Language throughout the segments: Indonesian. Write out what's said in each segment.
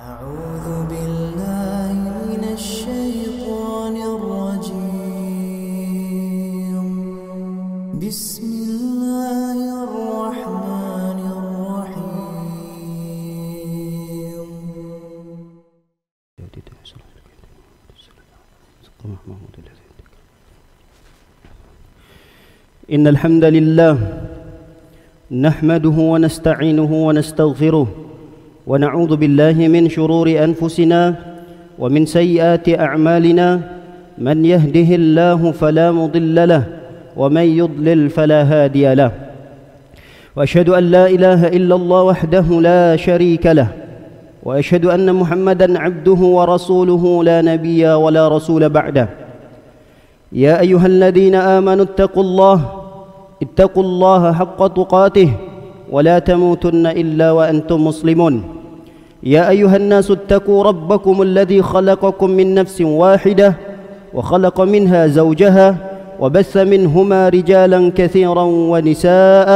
أعوذ بالله من الشيطان الرجيم بسم الله الرحمن الرحيم إن الحمد لله نحمده ونستعينه ونستغفره ونعوذ بالله من شرور أنفسنا ومن سيئات أعمالنا من يهده الله فلا مضل له ومن يضلل فلا هادي له وأشهد أن لا إله إلا الله وحده لا شريك له وأشهد أن محمدا عبده ورسوله لا نبي ولا رسول بعده يا أيها الذين آمنوا اتقوا الله حق تقاته ولا تموتن إلا وأنتم مسلمون يا أيها الناس اتقوا ربكم الذي خلقكم من نفس واحدة وخلق منها زوجها وبث منهما رجالا كثيرا ونساء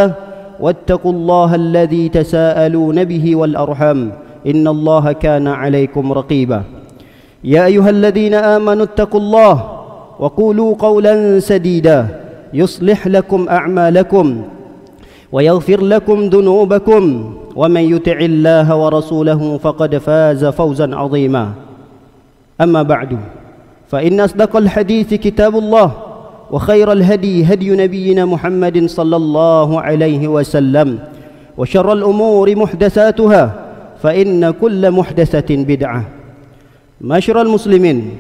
واتقوا الله الذي تساءلون به والأرحام إن الله كان عليكم رقيبا يا أيها الذين آمنوا اتقوا الله وقولوا قولا سديدا يصلح لكم أعمالكم ويغفر لكم ذنوبكم ومن يطع الله ورسوله فقد فاز فوزا عظيما أما بعد فإن أصدق الحديث كتاب الله وخير الهدي هدي نبينا محمد صلى الله عليه وسلم وشر الأمور محدثاتها فإن كل محدثة بدعة. Masyarul muslimin,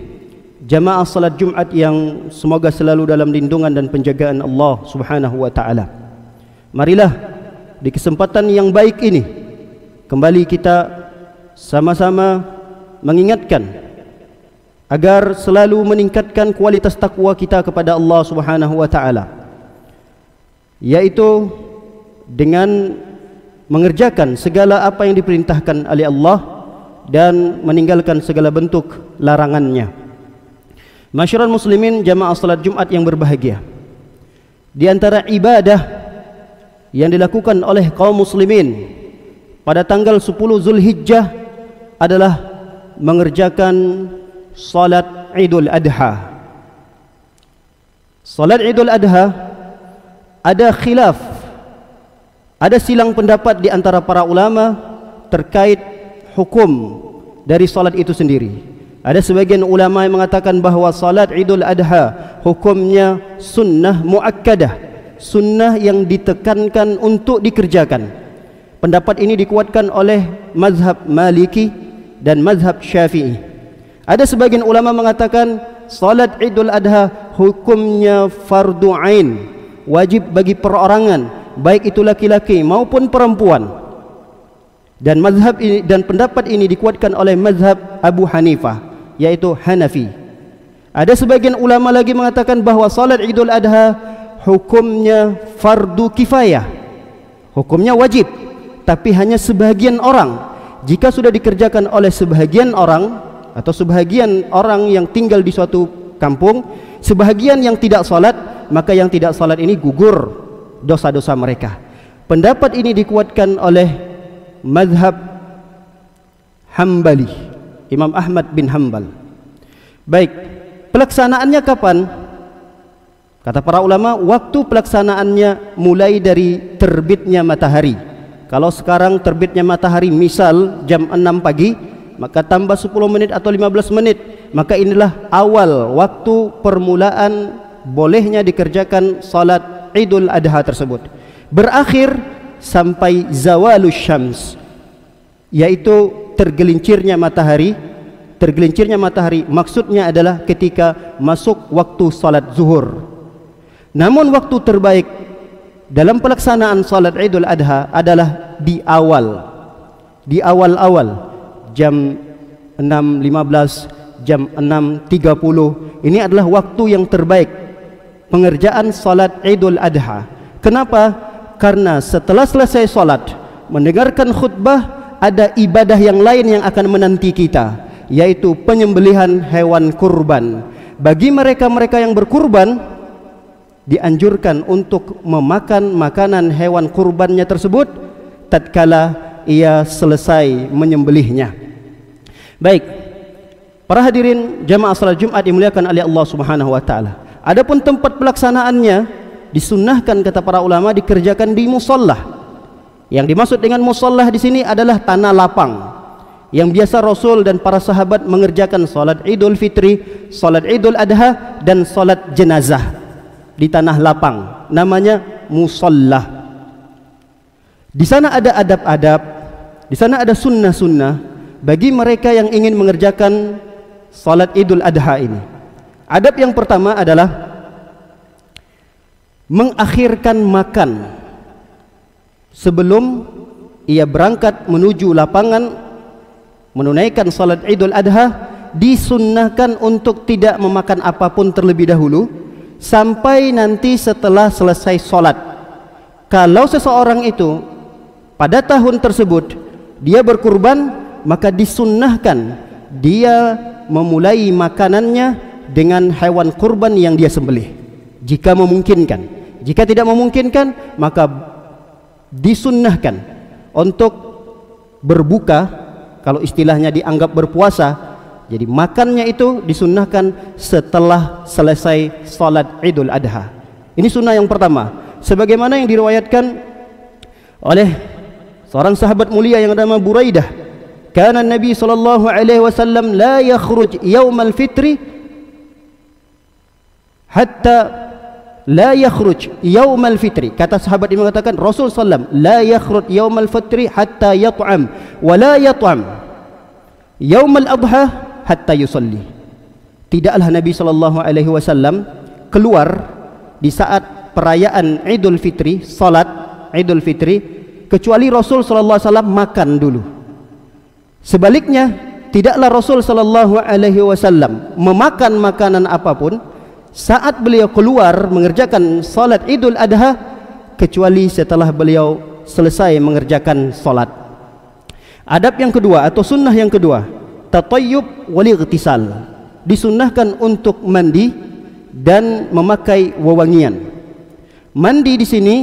jamaah salat Jumat yang semoga selalu dalam lindungan dan penjagaan Allah Subhanahu wa taala. Marilah di kesempatan yang baik ini kembali kita sama-sama mengingatkan agar selalu meningkatkan kualitas takwa kita kepada Allah Subhanahu wa taala, yaitu dengan mengerjakan segala apa yang diperintahkan oleh Allah dan meninggalkan segala bentuk larangannya. Masyarul muslimin, jamaah salat Jumat yang berbahagia, di antara ibadah yang dilakukan oleh kaum muslimin pada tanggal 10 Zulhijjah adalah mengerjakan salat Idul Adha. Salat Idul Adha ada khilaf, ada silang pendapat di antara para ulama terkait hukum dari salat itu sendiri. Ada sebagian ulama yang mengatakan bahawa salat Idul Adha hukumnya sunnah muakkadah, sunnah yang ditekankan untuk dikerjakan. Pendapat ini dikuatkan oleh mazhab Maliki dan mazhab Syafi'i. Ada sebagian ulama mengatakan salat Idul Adha hukumnya fardu ain, wajib bagi perorangan, baik itu laki-laki maupun perempuan. Dan mazhab ini dan pendapat ini dikuatkan oleh mazhab Abu Hanifah, yaitu Hanafi. Ada sebagian ulama lagi mengatakan bahawa salat Idul Adha hukumnya fardu kifayah, hukumnya wajib, tapi hanya sebahagian orang. Jika sudah dikerjakan oleh sebahagian orang atau sebahagian orang yang tinggal di suatu kampung, sebahagian yang tidak salat, maka yang tidak salat ini gugur dosa-dosa mereka. Pendapat ini dikuatkan oleh mazhab Hambali, Imam Ahmad bin Hanbal. Baik, pelaksanaannya kapan? Kata para ulama, waktu pelaksanaannya mulai dari terbitnya matahari. Kalau sekarang terbitnya matahari misal jam 6 pagi, maka tambah 10 menit atau 15 menit, maka inilah awal waktu permulaan bolehnya dikerjakan salat Idul Adha tersebut. Berakhir sampai zawalus syams, yaitu tergelincirnya matahari. Tergelincirnya matahari maksudnya adalah ketika masuk waktu salat zuhur. Namun waktu terbaik dalam pelaksanaan salat Idul Adha adalah di awal-awal jam 6.15, jam 6.30. Ini adalah waktu yang terbaik pengerjaan salat Idul Adha. Kenapa? Karena setelah selesai salat, mendengarkan khutbah, ada ibadah yang lain yang akan menanti kita, yaitu penyembelihan hewan kurban. Bagi mereka-mereka yang berkurban, dianjurkan untuk memakan makanan hewan kurbannya tersebut tatkala ia selesai menyembelihnya. Baik, para hadirin jamaah salat Jumat dimuliakan oleh Allah Subhanahu wa taala. Adapun tempat pelaksanaannya disunnahkan kata para ulama dikerjakan di musalla. Yang dimaksud dengan musalla di sini adalah tanah lapang yang biasa Rasul dan para sahabat mengerjakan salat Idul Fitri, salat Idul Adha dan salat jenazah di tanah lapang, namanya musalla. Di sana ada adab-adab, di sana ada sunnah-sunnah bagi mereka yang ingin mengerjakan salat Idul Adha ini. Adab yang pertama adalah mengakhirkan makan sebelum ia berangkat menuju lapangan menunaikan salat Idul Adha. Disunnahkan untuk tidak memakan apapun terlebih dahulu sampai nanti setelah selesai salat. Kalau seseorang itu pada tahun tersebut dia berkurban, maka disunnahkan dia memulai makanannya dengan hewan kurban yang dia sembelih jika memungkinkan. Jika tidak memungkinkan, maka disunnahkan untuk berbuka, kalau istilahnya dianggap berpuasa. Jadi makannya itu disunnahkan setelah selesai salat Idul Adha. Ini sunnah yang pertama, sebagaimana yang diriwayatkan oleh seorang sahabat mulia yang bernama Buraidah. Kana Nabi sallallahu alaihi wasallam la yakhruj yaumal fitri hatta la yakhruj yaumal fitri. Kata sahabat ini mengatakan Rasul sallam la yakhruj yaumal fitri hatta yat'am wa la yat'am yaumal adha hatta yusalli. Tidaklah Nabi sallallahu alaihi wasallam keluar di saat perayaan Idul Fitri, salat Idul Fitri, kecuali Rasul sallallahu alaihi wasallam makan dulu. Sebaliknya, tidaklah Rasul sallallahu alaihi wasallam memakan makanan apapun saat beliau keluar mengerjakan salat Idul Adha, kecuali setelah beliau selesai mengerjakan salat. Adab yang kedua atau sunnah yang kedua, tatayyub wal ightisal. Disunnahkan untuk mandi dan memakai wewangian. Mandi di sini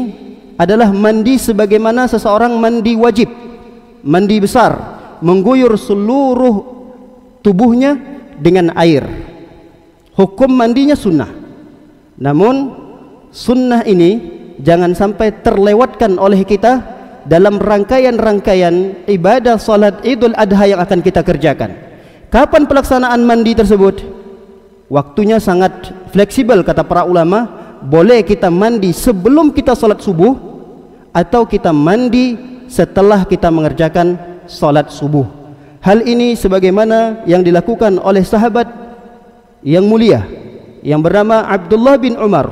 adalah mandi sebagaimana seseorang mandi wajib, mandi besar, mengguyur seluruh tubuhnya dengan air. Hukum mandinya sunnah. Namun sunnah ini jangan sampai terlewatkan oleh kita dalam rangkaian-rangkaian ibadah salat Idul Adha yang akan kita kerjakan. Kapan pelaksanaan mandi tersebut? Waktunya sangat fleksibel kata para ulama. Boleh kita mandi sebelum kita salat subuh, atau kita mandi setelah kita mengerjakan salat subuh. Hal ini sebagaimana yang dilakukan oleh sahabat yang mulia yang bernama Abdullah bin Umar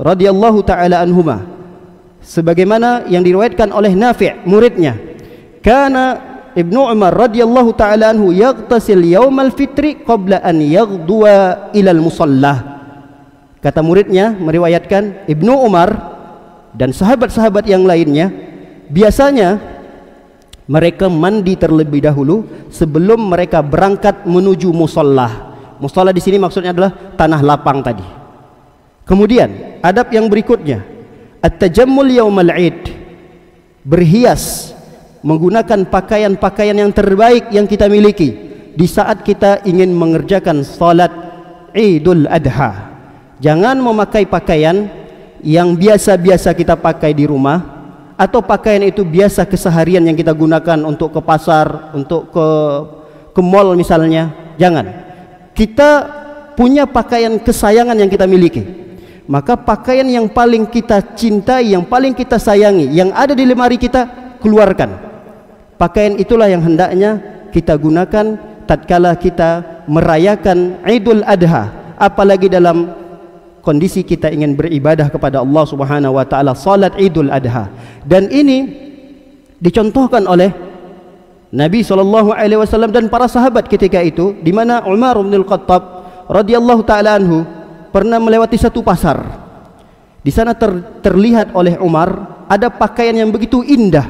radhiyallahu taala anhuma, sebagaimana yang diriwayatkan oleh Nafi' muridnya. Kana Ibnu Umar radhiyallahu taala anhu yaghtasil yaumal fitri qabla an yaghduwa ilal musallah. Kata muridnya meriwayatkan, Ibnu Umar dan sahabat-sahabat yang lainnya biasanya mereka mandi terlebih dahulu sebelum mereka berangkat menuju musalla. Musalla di sini maksudnya adalah tanah lapang tadi. Kemudian adab yang berikutnya, at-tajammul yaumal id, berhias menggunakan pakaian-pakaian yang terbaik yang kita miliki di saat kita ingin mengerjakan salat Idul Adha. Jangan memakai pakaian yang biasa-biasa kita pakai di rumah, atau pakaian itu biasa keseharian yang kita gunakan untuk ke pasar, untuk ke mall misalnya. Jangan. Kita punya pakaian kesayangan yang kita miliki, maka pakaian yang paling kita cintai, yang paling kita sayangi, yang ada di lemari kita, keluarkan. Pakaian itulah yang hendaknya kita gunakan tatkala kita merayakan Idul Adha, apalagi dalam kondisi kita ingin beribadah kepada Allah Subhanahu wa taala, salat Idul Adha. Dan ini dicontohkan oleh Nabi SAW dan para sahabat ketika itu, di mana Umar bin Al-Khattab radhiyallahu taala anhu pernah melewati satu pasar. Di sana terlihat oleh Umar ada pakaian yang begitu indah.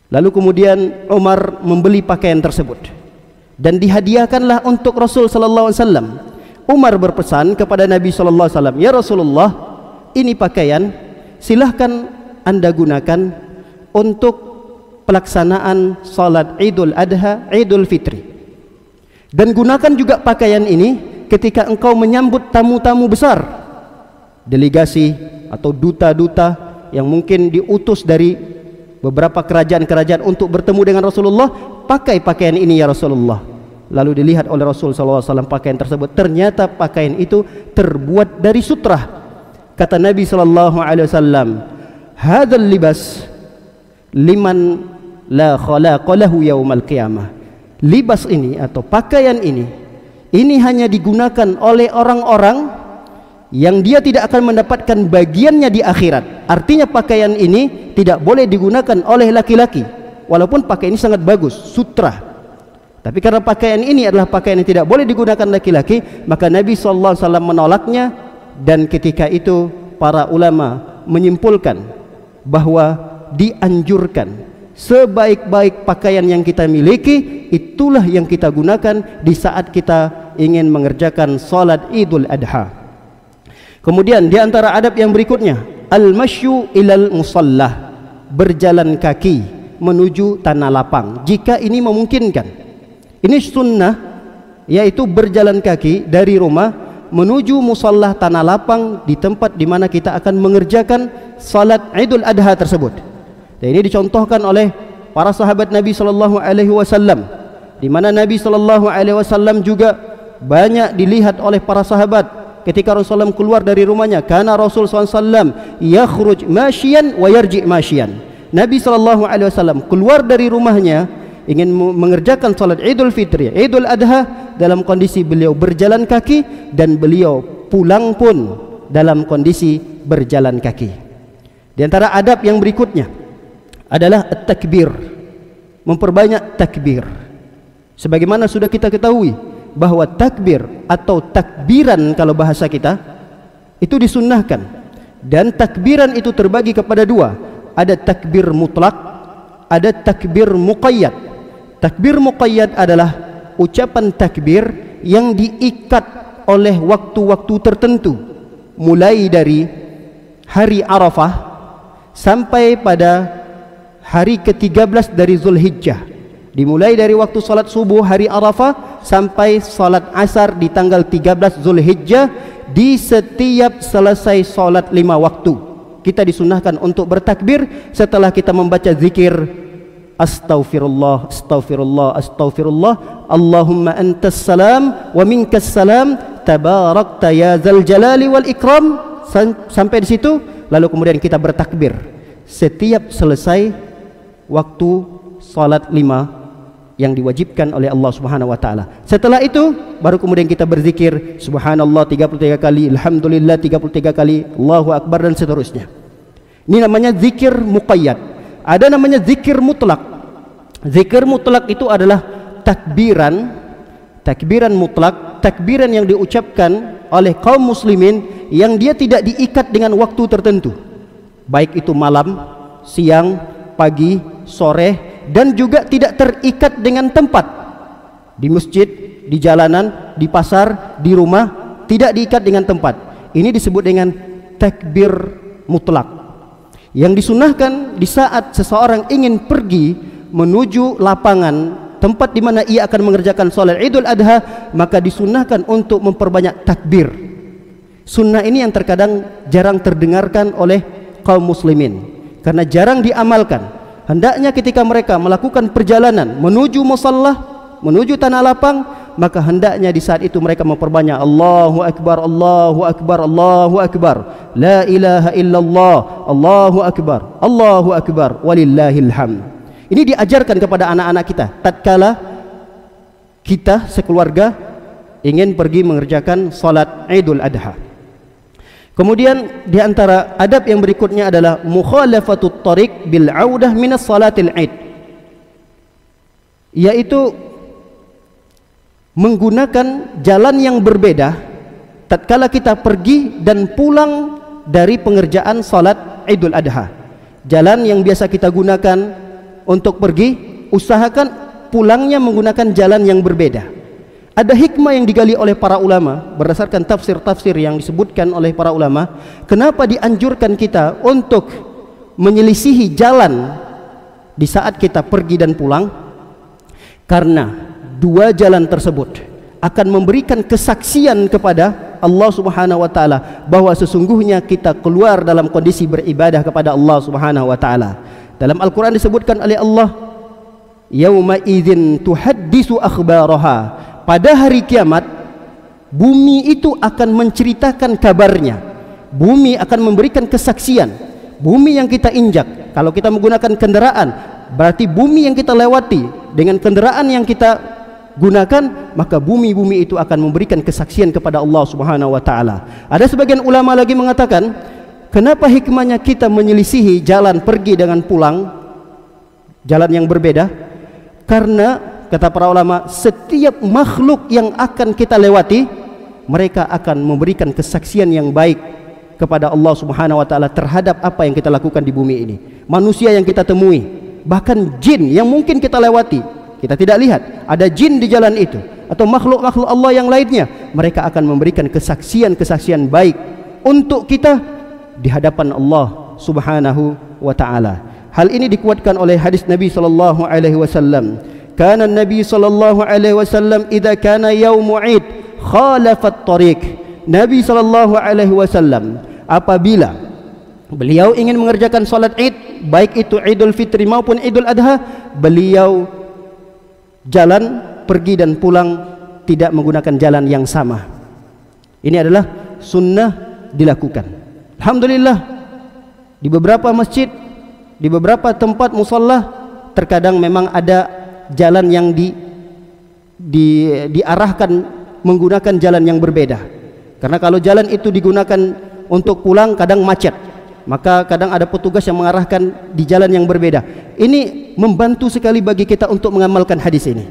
Lalu kemudian Umar membeli pakaian tersebut dan dihadiahkanlah untuk Rasul sallallahu alaihi wasallam. Umar berpesan kepada Nabi sallallahu alaihi wasallam, "Ya Rasulullah, ini pakaian silahkan Anda gunakan untuk pelaksanaan salat Idul Adha, Idul Fitri. Dan gunakan juga pakaian ini ketika engkau menyambut tamu-tamu besar, delegasi atau duta-duta yang mungkin diutus dari beberapa kerajaan-kerajaan untuk bertemu dengan Rasulullah. Pakai pakaian ini ya Rasulullah. Lalu dilihat oleh Rasul SAW pakaian tersebut, ternyata pakaian itu terbuat dari sutrah. Kata Nabi SAW, hadzal libas liman la khalaqa lahu yaumal qiyamah. Libas ini atau pakaian ini hanya digunakan oleh orang-orang yang dia tidak akan mendapatkan bagiannya di akhirat. Artinya pakaian ini tidak boleh digunakan oleh laki-laki, walaupun pakaian ini sangat bagus, sutra. Tapi karena pakaian ini adalah pakaian yang tidak boleh digunakan laki-laki, maka Nabi SAW menolaknya. Dan ketika itu para ulama menyimpulkan bahwa dianjurkan sebaik-baik pakaian yang kita miliki, itulah yang kita gunakan di saat kita ingin mengerjakan salat Idul Adha. Kemudian di antara adab yang berikutnya, al-masyu ilal musallah, berjalan kaki menuju tanah lapang jika ini memungkinkan. Ini sunnah, yaitu berjalan kaki dari rumah menuju musallah tanah lapang di tempat di mana kita akan mengerjakan salat Idul Adha tersebut. Dan ini dicontohkan oleh para sahabat Nabi SAW, di mana Nabi SAW juga banyak dilihat oleh para sahabat ketika Rasulullah SAW keluar dari rumahnya. Karena Rasul SAW yakhruj masyian wa yarji' masyian. Nabi SAW keluar dari rumahnya ingin mengerjakan salat Idul Fitri, Idul Adha, dalam kondisi beliau berjalan kaki, dan beliau pulang pun dalam kondisi berjalan kaki. Di antara adab yang berikutnya adalah at-takbir, memperbanyak takbir. Sebagaimana sudah kita ketahui bahwa takbir atau takbiran kalau bahasa kita itu disunnahkan, dan takbiran itu terbagi kepada dua. Ada takbir mutlak, ada takbir muqayyad. Takbir muqayyad adalah ucapan takbir yang diikat oleh waktu-waktu tertentu, mulai dari hari Arafah sampai pada hari ke-13 dari Zulhijjah. Dimulai dari waktu salat subuh hari Arafah sampai salat asar di tanggal 13 Zulhijjah. Di setiap selesai salat 5 waktu, kita disunahkan untuk bertakbir setelah kita membaca zikir astaghfirullah, astaghfirullah, astaghfirullah, Allahumma antas salam wa minkas salam, tabarakta ya zal jalali wal ikram. Sampai di situ, lalu kemudian kita bertakbir setiap selesai waktu salat 5 yang diwajibkan oleh Allah Subhanahu wa taala. Setelah itu baru kemudian kita berzikir subhanallah 33 kali, alhamdulillah 33 kali, Allahu akbar, dan seterusnya. Ini namanya zikir muqayyad. Ada namanya zikir mutlak. Zikir mutlak itu adalah takbiran mutlak, takbiran yang diucapkan oleh kaum muslimin yang dia tidak diikat dengan waktu tertentu, baik itu malam, siang, pagi, sore, dan juga tidak terikat dengan tempat. Di masjid, di jalanan, di pasar, di rumah, tidak diikat dengan tempat. Ini disebut dengan takbir mutlak, yang disunahkan di saat seseorang ingin pergi menuju lapangan tempat di mana ia akan mengerjakan salat Idul Adha, maka disunahkan untuk memperbanyak takbir. Sunnah ini yang terkadang jarang terdengarkan oleh kaum muslimin karena jarang diamalkan. Hendaknya ketika mereka melakukan perjalanan menuju musalla, menuju tanah lapang, maka hendaknya di saat itu mereka memperbanyak Allahu akbar, Allahu akbar, Allahu akbar, la ilaha illallah, Allahu akbar, Allahu akbar, walillahil hamd. Ini diajarkan kepada anak-anak kita tatkala kita sekeluarga ingin pergi mengerjakan salat Idul Adha. Kemudian di antara adab yang berikutnya adalah mukhalafatut tariq bil audah minas salatil Id, yaitu menggunakan jalan yang berbeda tatkala kita pergi dan pulang dari pengerjaan salat Idul Adha. Jalan yang biasa kita gunakan untuk pergi, usahakan pulangnya menggunakan jalan yang berbeda. Ada hikmah yang digali oleh para ulama berdasarkan tafsir-tafsir yang disebutkan oleh para ulama, kenapa dianjurkan kita untuk menyelisihi jalan di saat kita pergi dan pulang, karena dua jalan tersebut akan memberikan kesaksian kepada Allah Subhanahu wa taala bahwa sesungguhnya kita keluar dalam kondisi beribadah kepada Allah Subhanahu wa taala. Dalam Al-Qur'an disebutkan oleh Allah, yauma idzin tuhaddisu akhbaraha, pada hari kiamat bumi itu akan menceritakan kabarnya, bumi akan memberikan kesaksian. Bumi yang kita injak, kalau kita menggunakan kendaraan, berarti bumi yang kita lewati dengan kendaraan yang kita gunakan, maka bumi-bumi itu akan memberikan kesaksian kepada Allah Subhanahu wa taala. Ada sebagian ulama lagi mengatakan, kenapa hikmahnya kita menyelisihi jalan pergi dengan pulang, jalan yang berbeda? Karena kata para ulama, setiap makhluk yang akan kita lewati, mereka akan memberikan kesaksian yang baik kepada Allah Subhanahu wa taala terhadap apa yang kita lakukan di bumi ini. Manusia yang kita temui, bahkan jin yang mungkin kita lewati, kita tidak lihat, ada jin di jalan itu, atau makhluk-makhluk Allah yang lainnya, mereka akan memberikan kesaksian-kesaksian baik untuk kita di hadapan Allah Subhanahu wa taala. Hal ini dikuatkan oleh hadis Nabi sallallahu alaihi wasallam. Kana Nabi sallallahu alaihi wasallam idza kana yaumu Id khalafat tariq. Nabi sallallahu alaihi wasallam apabila beliau ingin mengerjakan salat Id, baik itu Idul Fitri maupun Idul Adha, beliau jalan pergi dan pulang tidak menggunakan jalan yang sama. Ini adalah sunnah dilakukan. Alhamdulillah, di beberapa masjid, di beberapa tempat musalla, terkadang memang ada jalan yang diarahkan menggunakan jalan yang berbeda. Karena kalau jalan itu digunakan untuk pulang kadang macet, maka kadang ada petugas yang mengarahkan di jalan yang berbeda. Ini membantu sekali bagi kita untuk mengamalkan hadis ini.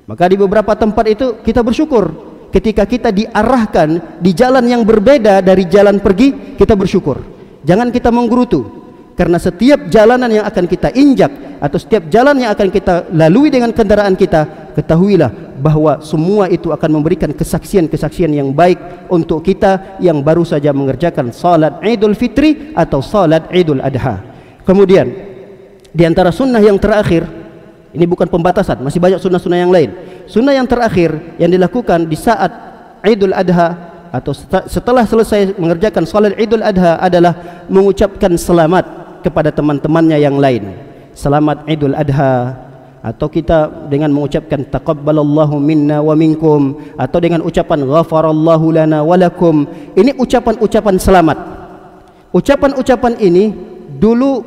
Maka di beberapa tempat itu kita bersyukur ketika kita diarahkan di jalan yang berbeda dari jalan pergi, kita bersyukur. Jangan kita menggerutu, karena setiap jalanan yang akan kita injak atau setiap jalan yang akan kita lalui dengan kendaraan kita, ketahuilah bahwa semua itu akan memberikan kesaksian-kesaksian yang baik untuk kita yang baru saja mengerjakan salat Idul Fitri atau salat Idul Adha. Kemudian di antara sunnah yang terakhir, ini bukan pembatasan, masih banyak sunnah-sunnah yang lain. Sunnah yang terakhir yang dilakukan di saat Idul Adha atau setelah selesai mengerjakan salat Idul Adha adalah mengucapkan selamat kepada teman-temannya yang lain. Selamat Idul Adha, atau kita dengan mengucapkan taqabbalallahu minna wa minkum, atau dengan ucapan ghafarallahu lana wa lakum. Ini ucapan-ucapan selamat. Ucapan-ucapan ini dulu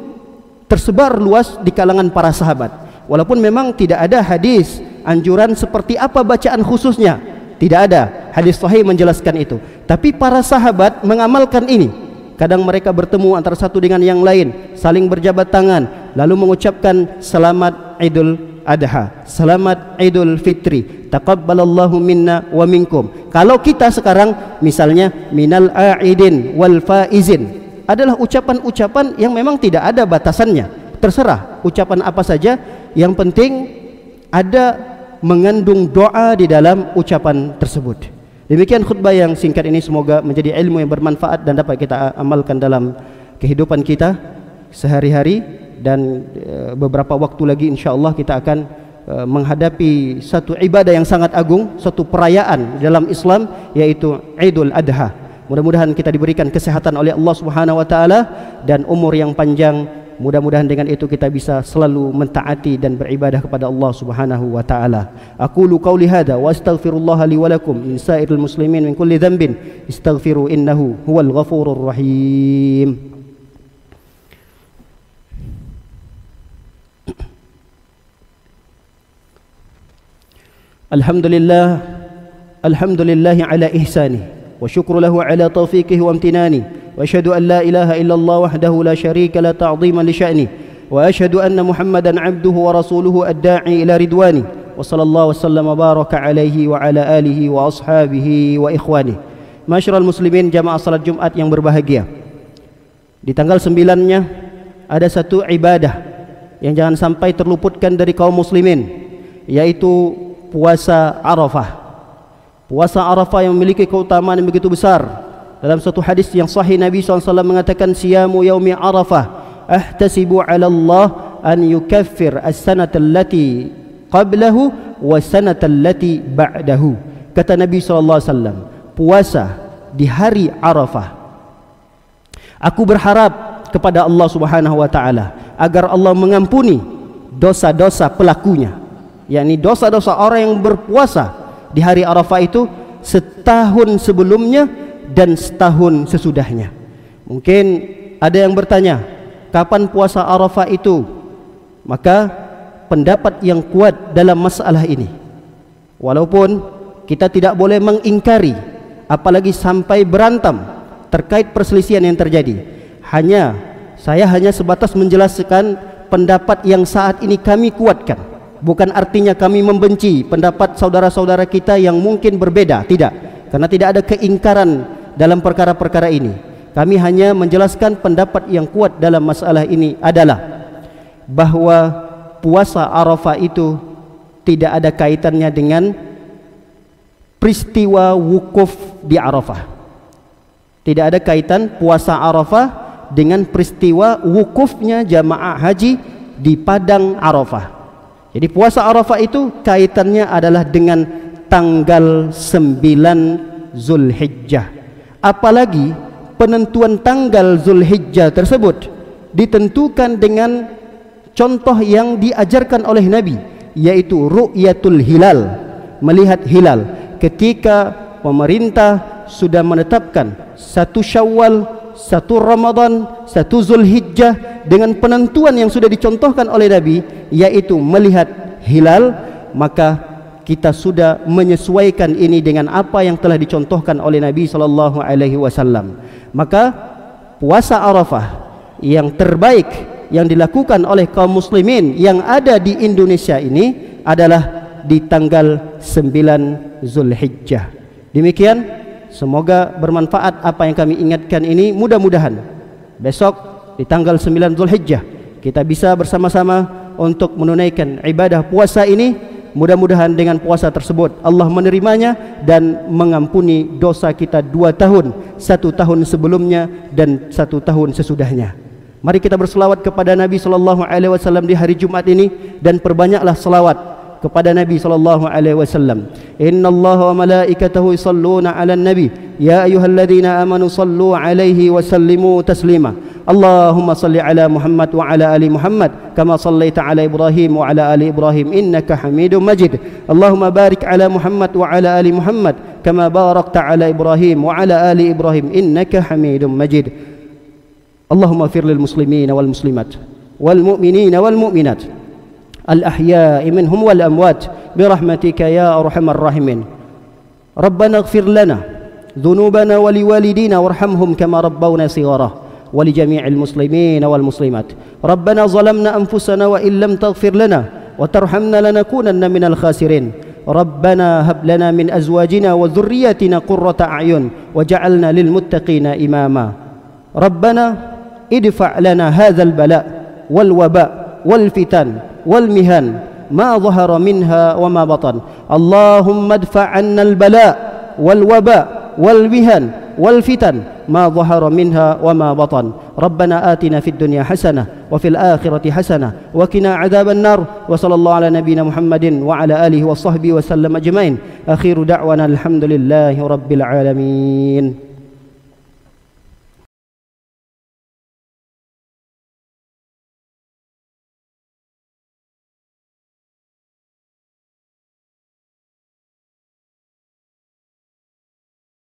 tersebar luas di kalangan para sahabat. Walaupun memang tidak ada hadis anjuran seperti apa bacaan khususnya, tidak ada hadis sahih menjelaskan itu. Tapi para sahabat mengamalkan ini. Kadang mereka bertemu antara satu dengan yang lain, saling berjabat tangan, lalu mengucapkan selamat Idul Adha, selamat Idul Fitri, taqabbalallahu minna wa minkum. Kalau kita sekarang misalnya minal a'idin wal faizin, adalah ucapan-ucapan yang memang tidak ada batasannya, terserah ucapan apa saja, yang penting ada mengandung doa di dalam ucapan tersebut. Demikian khutbah yang singkat ini, semoga menjadi ilmu yang bermanfaat dan dapat kita amalkan dalam kehidupan kita sehari-hari. Dan beberapa waktu lagi insyaAllah kita akan menghadapi satu ibadah yang sangat agung, satu perayaan dalam Islam, yaitu Idul Adha. Mudah-mudahan kita diberikan kesehatan oleh Allah Subhanahu wa taala dan umur yang panjang. Mudah-mudahan dengan itu kita bisa selalu mentaati dan beribadah kepada Allah Subhanahu wa taala. Aqulu qauli hadza wa astaghfirullah li wa lakum min sa'iril muslimin min kulli dhanbin istaghfiru innahu huwal ghafurur rahim. Alhamdulillah, alhamdulillahi ala ihsani wa syukru lahu ala taufiqihi wa amtinani. وأشهد أن لا إله إلا الله وحده لا شريك له تعظيما لشأنه وأشهد أن محمدا عبده ورسوله الداعي إلى رضوانه وصلى الله وسلم وبارك عليه وعلى آله وأصحابه وإخوانه. Masyarul muslimin, jamaah salat Jumat yang berbahagia, di tanggal 9-nya ada satu ibadah yang jangan sampai terluputkan dari kaum muslimin, yaitu puasa Arafah. Puasa Arafah yang memiliki keutamaan yang begitu besar. Dalam satu hadis yang sahih, Nabi SAW mengatakan, siyamu yaumi Arafah ahtasibu 'ala Allah an yukaffir as-sanata allati qablahu wa sanata allati ba'dahu. Kata Nabi SAW, puasa di hari Arafah, aku berharap kepada Allah Subhanahu wa taala agar Allah mengampuni dosa-dosa pelakunya, yakni dosa-dosa orang yang berpuasa di hari Arafah itu setahun sebelumnya dan setahun sesudahnya. Mungkin ada yang bertanya, kapan puasa Arafah itu? Maka pendapat yang kuat dalam masalah ini, walaupun kita tidak boleh mengingkari apalagi sampai berantem terkait perselisihan yang terjadi, saya hanya sebatas menjelaskan pendapat yang saat ini kami kuatkan. Bukan artinya kami membenci pendapat saudara-saudara kita yang mungkin berbeda, tidak, karena tidak ada keingkaran dalam perkara-perkara ini. Kami hanya menjelaskan pendapat yang kuat dalam masalah ini adalah bahwa puasa Arafah itu tidak ada kaitannya dengan peristiwa wukuf di Arafah. Tidak ada kaitan puasa Arafah dengan peristiwa wukufnya jamaah haji di padang Arafah. Jadi puasa Arafah itu kaitannya adalah dengan tanggal 9 Zulhijjah. Apalagi penentuan tanggal Zulhijjah tersebut ditentukan dengan contoh yang diajarkan oleh Nabi, yaitu ru'yatul hilal, melihat hilal. Ketika pemerintah sudah menetapkan 1 Syawal, 1 Ramadan, 1 Zulhijjah dengan penentuan yang sudah dicontohkan oleh Nabi, yaitu melihat hilal, maka kita sudah menyesuaikan ini dengan apa yang telah dicontohkan oleh Nabi SAW. Maka puasa Arafah yang terbaik yang dilakukan oleh kaum muslimin yang ada di Indonesia ini adalah di tanggal 9 Zulhijjah. Demikian, semoga bermanfaat apa yang kami ingatkan ini. Mudah-mudahan besok di tanggal 9 Zulhijjah kita bisa bersama-sama untuk menunaikan ibadah puasa ini. Mudah-mudahan dengan puasa tersebut Allah menerimanya dan mengampuni dosa kita 2 tahun, 1 tahun sebelumnya dan 1 tahun sesudahnya. Mari kita berselawat kepada Nabi SAW di hari Jumat ini, dan perbanyaklah selawat kepada Nabi SAW. Inna Allah wa malaikatahu yusalluna ala nabi ya ayyuhalladzina amanu sallu alaihi wa sallimu taslima. Allahumma salli ala Muhammad wa ala ali Muhammad kama sallaita ala Ibrahim wa ala ali Ibrahim innaka Hamidum Majid. Allahumma barik ala Muhammad wa ala ali Muhammad kama barakta ala Ibrahim wa ala ali Ibrahim innaka Hamidum Majid. Allahumma fir lil muslimina wal muslimat wal mu'minina wal mu'minat al-ahya'i minhum wal amwat birahmatika ya arhamar rahimin. Rabbana ighfir lana dhunubana wa liwalidina warhamhum kama rabbawna shighara wa li jami'il muslimina wal muslimat. Rabbana zalamna anfusana wa in lam taghfir lana wa tarhamna lanakunanna minal khasirin. Rabbana hab lana min azwajina wa dhurriyyatina qurrata a'yun waj'alna lil muttaqina imama. Rabbana idfa' lana hadzal bala' wal waba' wal fitan wal mihan ma dhahara minha wa ma batan. Allahumma adfa' 'anna al bala' wal waba' wal mihan wal fitan ma dhahara minha wa ma batan. Rabbana atina fid dunya hasanah wa fil akhirati hasanah wa qina 'adzaban nar. Wa sallallahu ala nabiyyina Muhammadin wa ala alihi wa sahbihi wa sallam ajmain. Akhiru da'wana alhamdulillahi rabbil alamin.